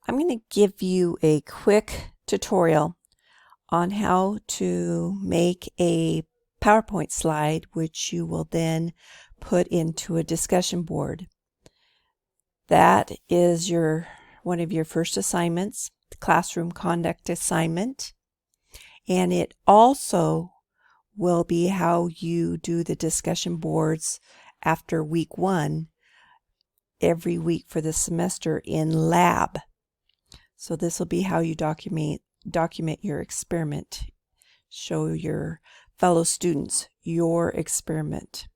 I'm going to give you a quick tutorial on how to make a PowerPoint slide, which you will then put into a discussion board. That is one of your first assignments, the classroom conduct assignment, and it also will be how you do the discussion boards after week 1 every week for the semester in lab. So this will be how you document your experiment. Show your fellow students your experiment.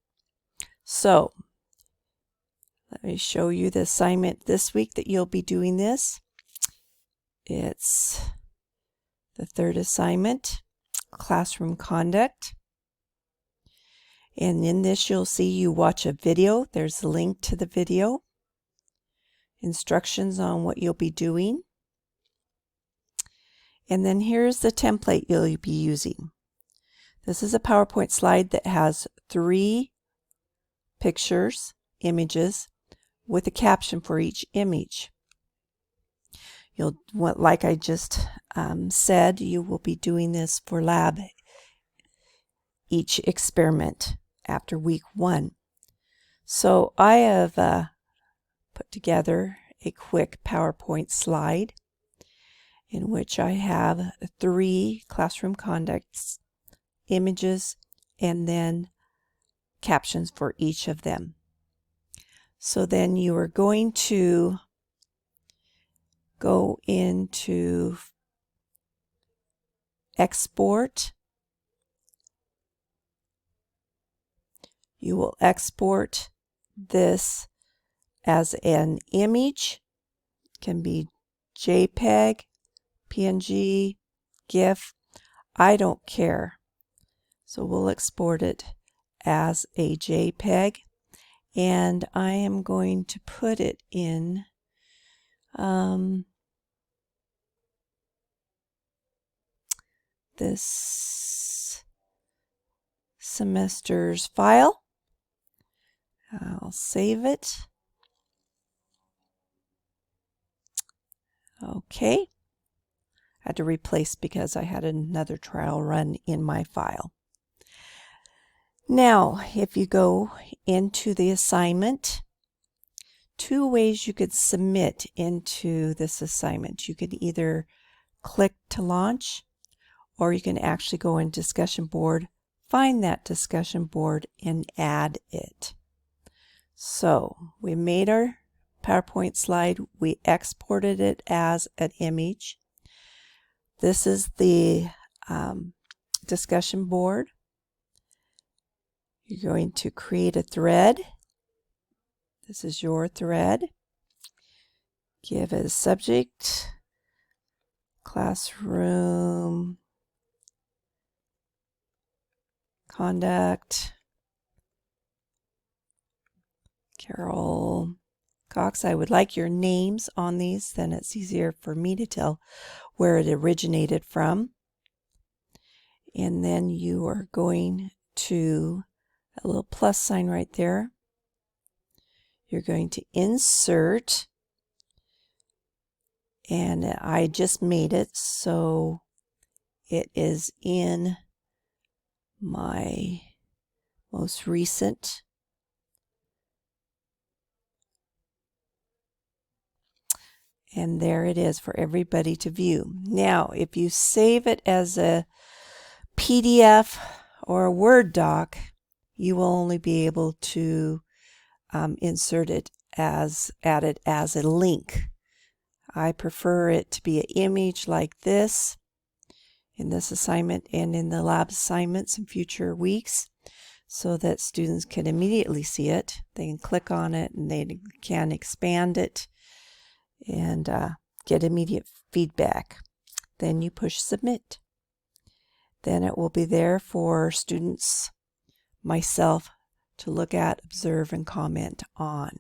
So let me show you the assignment this week that you'll be doing this. It's the third assignment, classroom conduct. And in this you'll see you watch a video. There's a link to the video. Instructions on what you'll be doing. And then here's the template you'll be using. This is a PowerPoint slide that has 3 pictures, images, with a caption for each image. You'll want, like I just said, you will be doing this for lab each experiment after week 1. So I have put together a quick PowerPoint slide in which I have 3 classroom conducts, images, and then captions for each of them. So then you are going to go into export. You will export this as an image. It can be JPEG, PNG, GIF, I don't care. So we'll export it as a JPEG, and I am going to put it in this semester's file. I'll save it. Okay. I had to replace because I had another trial run in my file. Now, if you go into the assignment, 2 ways you could submit into this assignment. You could either click to launch, or you can actually go in discussion board, find that discussion board, and add it. So we made our PowerPoint slide. We exported it as an image. This is the discussion board. You're going to create a thread. This is your thread. Give it a subject, classroom conduct, Carol Cox. I would like your names on these, then it's easier for me to tell where it originated from. And then you are going to a little plus sign right there. You're going to insert, and I just made it so it is in my most recent. And there it is for everybody to view. Now, if you save it as a PDF or a Word doc, you will only be able to insert it add it as a link. I prefer it to be an image like this in this assignment and in the lab assignments in future weeks, so that students can immediately see it. They can click on it and they can expand it and get immediate feedback. Then you push submit. Then it will be there for students, myself, to look at, observe, and comment on.